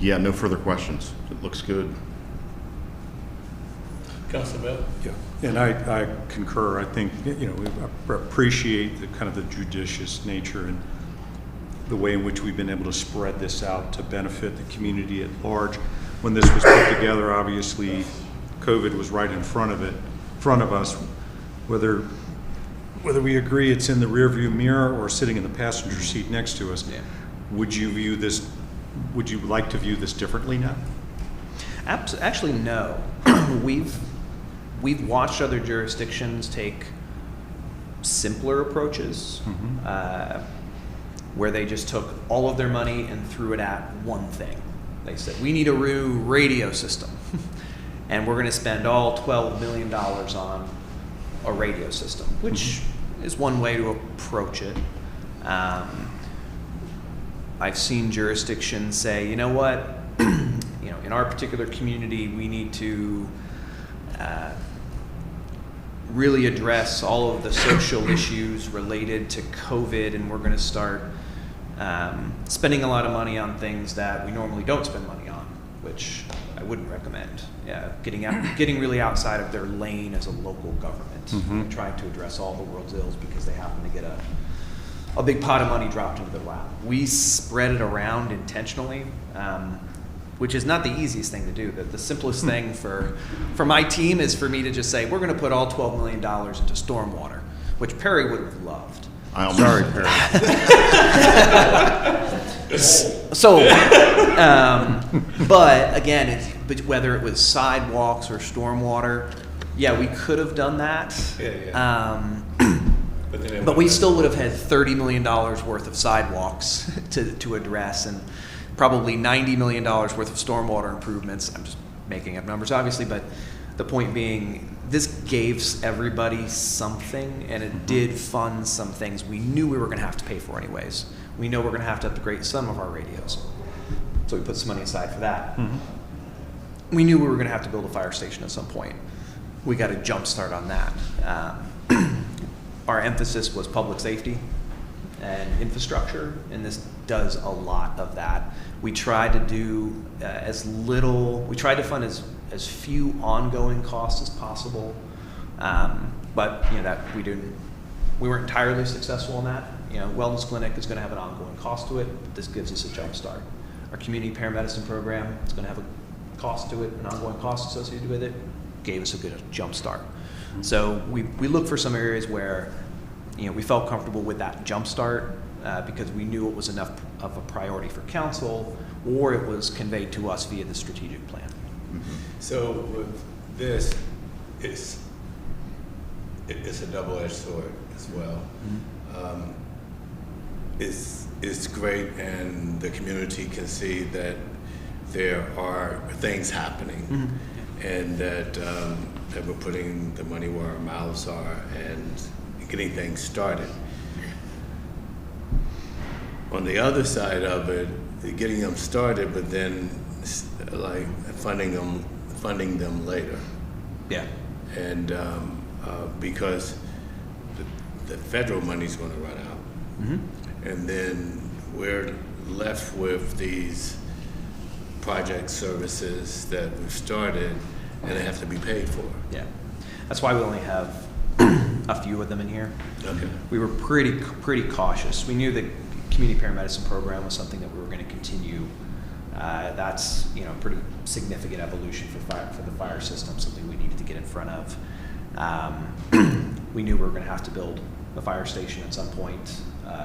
Yeah, no further questions. It looks good. Councilor Bell? Yeah, and I concur. I think, we appreciate the kind of the judicious nature and the way in which we've been able to spread this out to benefit the community at large. When this was put together, obviously, COVID was right in front of us. Whether we agree it's in the rearview mirror or sitting in the passenger seat next to us, would you like to view this differently now? Actually, no. we've watched other jurisdictions take simpler approaches, where they just took all of their money and threw it at one thing. They said, we need a new radio system, and we're going to spend all $12 million on a radio system, which is one way to approach it. I've seen jurisdictions say, you know what, in our particular community, we need to really address all of the social issues related to COVID, and we're going to start spending a lot of money on things that we normally don't spend money on, which I wouldn't recommend. Yeah, getting really outside of their lane as a local government, trying to address all the world's ills because they happen to get a big pot of money dropped into their lap. We spread it around intentionally, which is not the easiest thing to do. The simplest thing for my team is for me to just say, we're going to put all $12 million into stormwater, which Perry would have loved. Sorry, Perry. So, but again, whether it was sidewalks or stormwater, yeah, we could have done that. But we still would have had $30 million worth of sidewalks to address, and probably $90 million worth of stormwater improvements. I'm just making up numbers, obviously, but the point being, this gave everybody something, and it did fund some things we knew we were going to have to pay for anyways. We know we're going to have to upgrade some of our radios, so we put some money aside for that. We knew we were going to have to build a fire station at some point. We got a jump start on that. Our emphasis was public safety and infrastructure, and this does a lot of that. We tried to do we tried to fund as few ongoing costs as possible, but that we weren't entirely successful in that. Wellness clinic is going to have an ongoing cost to it, but this gives us a jump start. Our community paramedicine program is going to have a cost to it, an ongoing cost associated with it, gave us a good jump start. So we looked for some areas where we felt comfortable with that jump start because we knew it was enough of a priority for council, or it was conveyed to us via the strategic plan. So with this, it's a double-edged sword as well. It's great, and the community can see that there are things happening, and that we're putting the money where our mouths are and getting things started. On the other side of it, getting them started, but then like funding them later. Yeah. And because the federal money's going to run out, and then we're left with these project services that we've started, and they have to be paid for. Yeah, that's why we only have a few of them in here. Okay. We were pretty cautious. We knew the community paramedicine program was something that we were going to continue. That's pretty significant evolution for the fire system, something we needed to get in front of. We knew we were going to have to build a fire station at some point,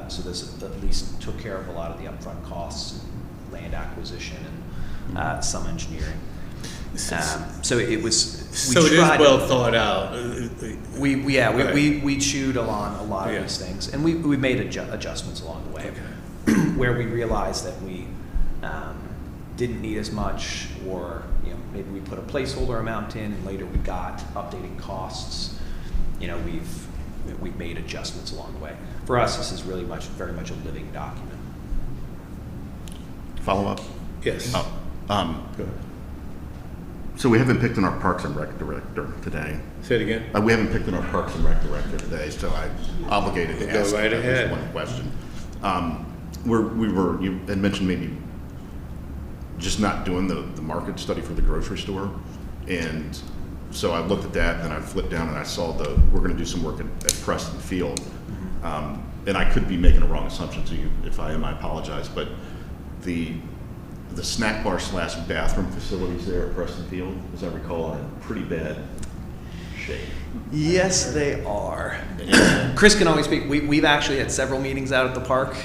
so this at least took care of a lot of the upfront costs, land acquisition, and some engineering. So it was. So it is well thought out. We chewed on a lot of these things, and we made adjustments along the way, where we realized that we didn't need as much, or maybe we put a placeholder amount in, and later we got updating costs. We've made adjustments along the way. For us, this is very much a living document. Follow up? Yes. Go ahead. So we haven't picked on our Parks and Rec director today. Say it again. We haven't picked on our Parks and Rec director today, so I'm obligated to ask right ahead. one question. You had mentioned maybe just not doing the market study for the grocery store, and so I looked at that, and I flipped down and I saw we're going to do some work at Preston Field, and I could be making a wrong assumption to you. If I am, I apologize, but the snack bar / bathroom facilities there at Preston Field, as I recall, are in pretty bad shape. Yes, they are. Chris can always speak. We've actually had several meetings out at the park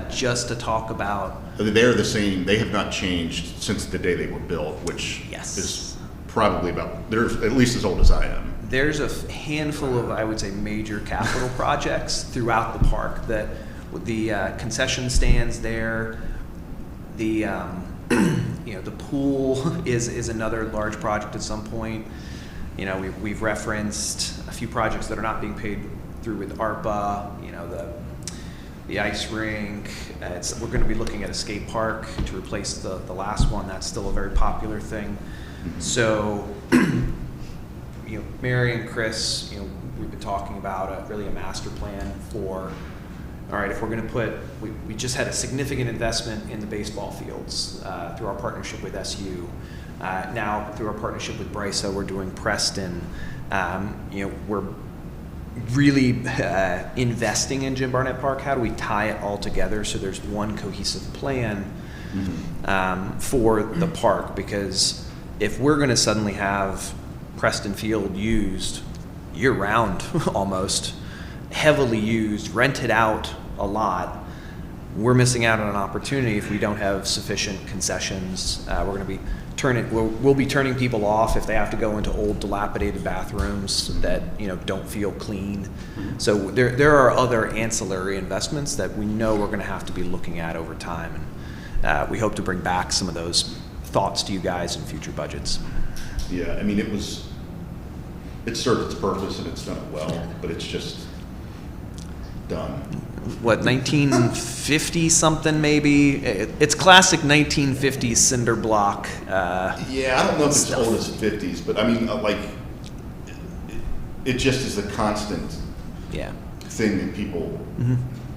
just to talk about. They're the same. They have not changed since the day they were built, which Yes. is probably they're at least as old as I am. there's a handful of, I would say, major capital projects throughout the park. That the concession stands there, the the pool is another large project at some point. We've referenced a few projects that are not being paid through with ARPA. The ice rink. We're going to be looking at a skate park to replace the last one. That's still a very popular thing. So, Mary and Chris, we've been talking about really a master plan for, all right, if we're going to we just had a significant investment in the baseball fields through our partnership with SU. Now, through our partnership with Brysa, we're doing Preston. We're really investing in Jim Barnett Park. How do we tie it all together so there's one cohesive plan for the park? Because if we're going to suddenly have Preston Field used year-round almost, heavily used, rented out a lot, we're missing out on an opportunity if we don't have sufficient concessions. We're going to be we'll be turning people off if they have to go into old dilapidated bathrooms that don't feel clean. So there are other ancillary investments that we know we're going to have to be looking at over time, and we hope to bring back some of those thoughts to you guys in future budgets. Yeah, I mean, it served its purpose and it's done it well, but it's just done. What, 1950 something maybe? It's classic 1950s cinder block. Yeah, I don't know if it's old as 50s, but I mean, it just is a constant thing that people,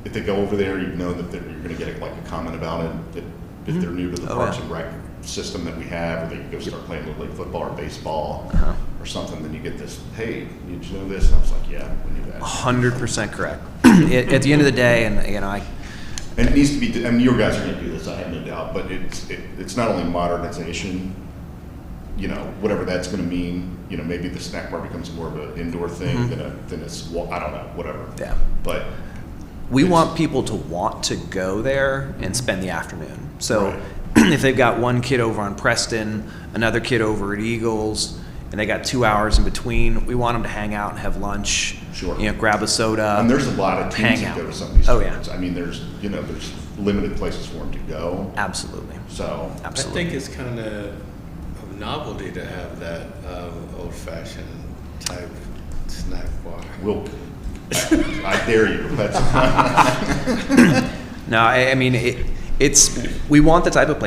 if they go over there, you know that you're going to get a comment about it. If they're new to the Parks and Rec system that we have, or they go start playing Little League football or baseball or something, then you get this, hey, did you know this? And I was like, yeah, we knew that. 100% correct. At the end of the day, and and it needs to be. I mean, your guys are going to do this, I have no doubt. But it's not only modernization. Whatever that's going to mean. Maybe the snack bar becomes more of an indoor thing than I don't know, whatever. Yeah. But we want people to want to go there and spend the afternoon. So if they've got one kid over on Preston, another kid over at Eagles, and they got 2 hours in between, we want them to hang out and have lunch. Sure. Grab a soda. And there's a lot of teams that go to some of these tournaments. Yeah. I mean, there's limited places for them to go. Absolutely. So Absolutely. I think it's kind of a novelty to have that old-fashioned type snack bar. I dare you. No, I mean we want the type of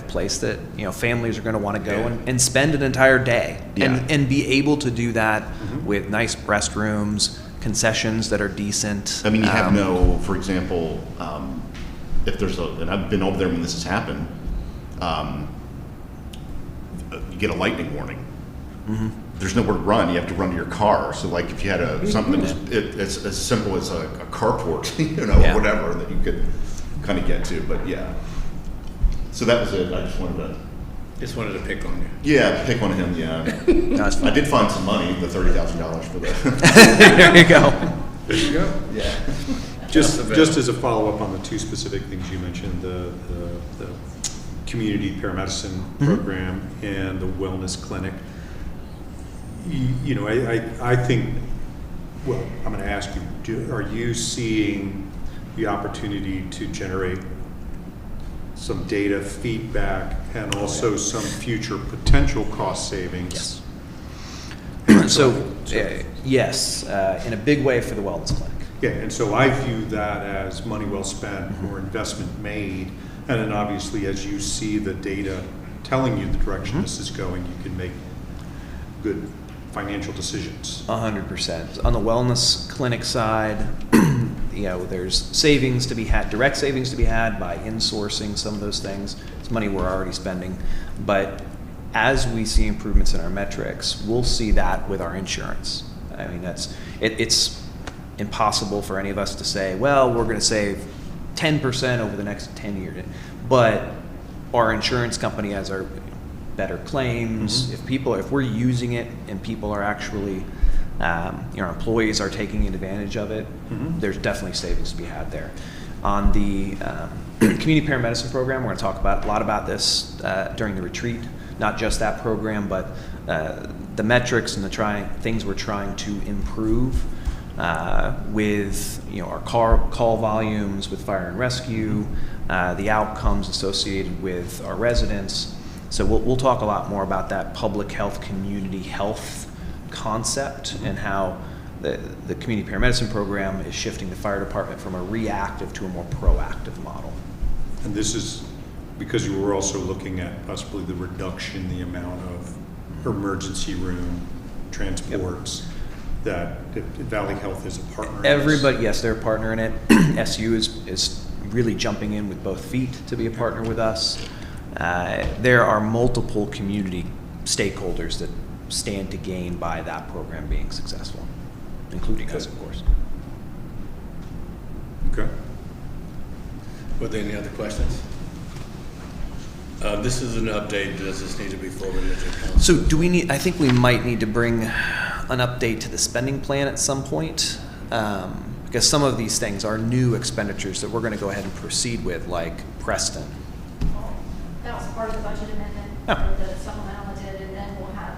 place that families are going to want to go and spend an entire day and be able to do that with nice restrooms, concessions that are decent. I mean, you have for example, if there's and I've been over there when this has happened, you get a lightning warning. There's nowhere to run. You have to run to your car. So, if you had something that was it's as simple as a carport, or whatever that you could kind of get to. But yeah. So that was it. I just wanted to pick on you. Yeah, pick on him. Yeah. That's fine. I did find some money, the $30,000 for the. There you go. There you go. Yeah. Just as a follow-up on the two specific things you mentioned, the community paramedicine program and the wellness clinic. I think, well, I'm going to ask you, are you seeing the opportunity to generate some data feedback and also some future potential cost savings? Yes. Yes, in a big way for the wellness clinic. Yeah, and so I view that as money well spent or investment made. And then obviously, as you see the data telling you the direction this is going, you can make good financial decisions. 100%. On the wellness clinic side, there's savings to be had, direct savings to be had by insourcing some of those things. It's money we're already spending. But as we see improvements in our metrics, we'll see that with our insurance. I mean, it's impossible for any of us to say, well, we're going to save 10% over the next 10 years. But our insurance company has our better claims. If we're using it and people are actually, our employees are taking advantage of it, there's definitely savings to be had there. On the community paramedicine program, we're going to talk a lot about this during the retreat. Not just that program, but the metrics and the things we're trying to improve with our call volumes with fire and rescue, the outcomes associated with our residents. So we'll talk a lot more about that public health, community health concept and how the community paramedicine program is shifting the fire department from a reactive to a more proactive model. And this is because you were also looking at possibly the reduction, the amount of emergency room transports that Valley Health is a partner in. Everybody, yes, they're a partner in it. SU is really jumping in with both feet to be a partner with us. There are multiple community stakeholders that stand to gain by that program being successful, including us, of course. Okay. Were there any other questions? This is an update. Does this need to be forwarded to council? So I think we might need to bring an update to the spending plan at some point, because some of these things are new expenditures that we're going to go ahead and proceed with, like Preston. That was part of the budget amendment, Oh. or the supplemental did, and then we'll have,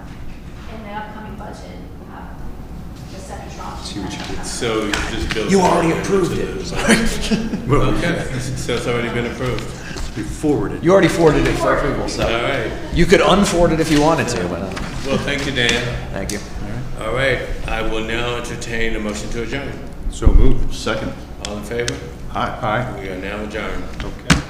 in the upcoming budget, we'll have the second tranche. See what you did. So you just built. You already approved it. Okay, so it's already been approved. We forwarded. You already forwarded it for approval, so All right. you could unforward it if you wanted to. But Well, thank you, Dan. thank you. All right, I will now entertain a motion to adjourn. So moved. Second. All in favor? Hi. Aye. We are now adjourned. Okay.